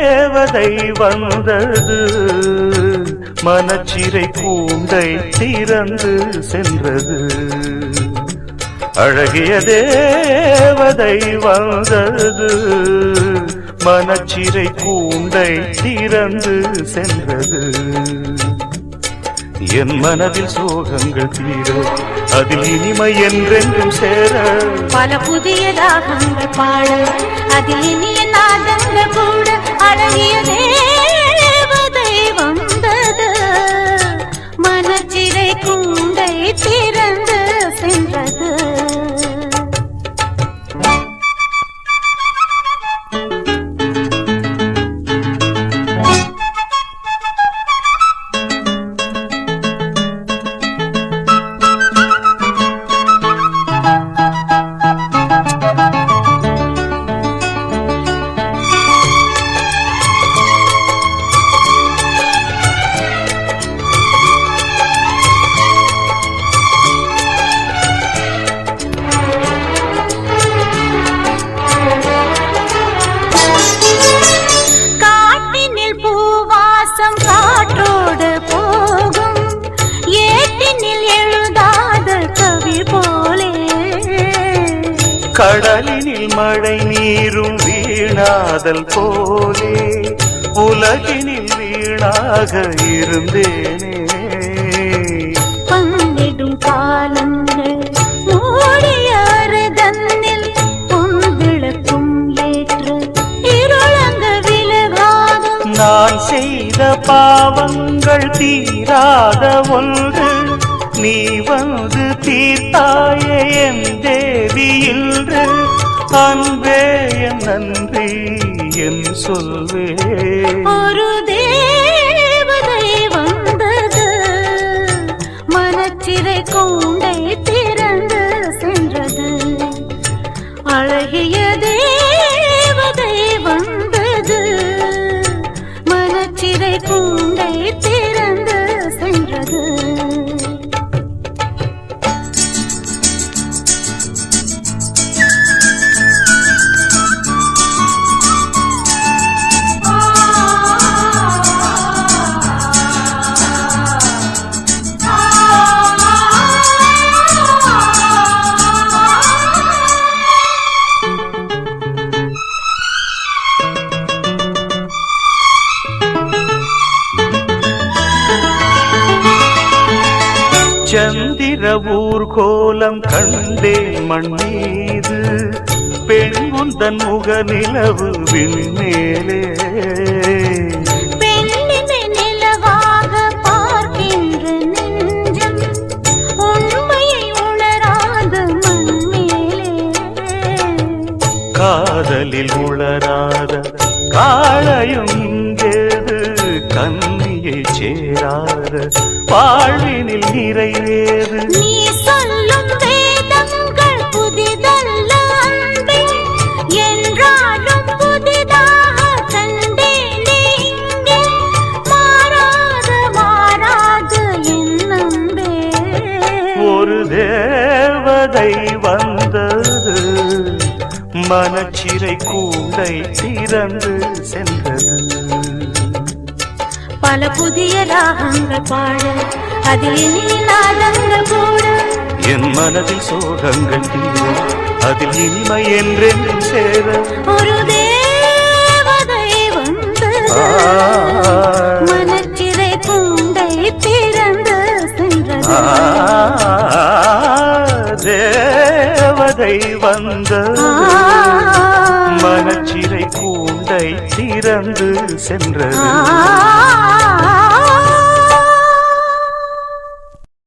தேவதை வந்தது மனச்சிறை கூண்டை திறந்து சென்றது. அழகிய தேவதை வந்தது மனச்சிறை கூண்டை திறந்து சென்றது. என் மனதில் சோகங்கள் தீர அதில் இனிமை என்றென்றும் சேர பல புதிய ராகங்கள் பாட அதில் இனிய நாதங்கள் கூட. அழகிய தேவதை வந்தது மனச்சிறை கூண்டை திறந்து சென்றது. காற்றோடு போகும் ஏட்டினில் எழுதாத கவி போலே. கடலினில் மழை நீரும் வீணாதல் போலே உலகினில் வீணாக இருந்தேனே. பங்கிடும் காலங்கள் மூடிய அருதன்னில் பொன்விளக்கும் ஏற்று இருளங்க விலகாதும். நான் செய்த பாவங்கள் தீராத ஒன்று நீ வந்து தீர்த்தாயே என் தேவி இன்று. அன்பே என் நன்றி என் சொல்வே. ஒரு தேவதை வந்தது மனச்சிறை கூண்டை திறந்து சென்றது. அழகிய தேவதை வந்தது மனச்சிறை கூண்டை திறந்து சென்றது. சந்திர ஊர்கோலம் கண்டேன் மண் மீது பெண் உந்தன் முக நிலவு விண்மேலே. பெண்ணினை நிலவாக பார்க்கின்ற நெஞ்சம் உண்மையை உணராத மண்மேலே. காதலில் உளராத காளையும் ஏது கன்னியை சேராத வாழ்வினில் நிறைவேறு. நீ சொல்லும் வேதங்கள் புதிதல்ல அன்பே என்றாலும் புதிதாக கண்டேனே இங்கே. மாறாது என் அன்பே. ஒரு தேவதை வந்தது மனச்சிறை கூண்டை திறந்து சென்றது. பல புதிய ராகங்கள் பாட அதில் இனிய நாதங்கள் கூட. என் மனதில் சோகங்கள் தீர அதில் இனிமை என்றென்றும் சேர ஒரு தேவதை வந்தது மனச்சிறை கூண்டை திறந்து சென்றது. தேவதை வந்தது மனச்சிறை கூண்டை திறந்து சென்றது.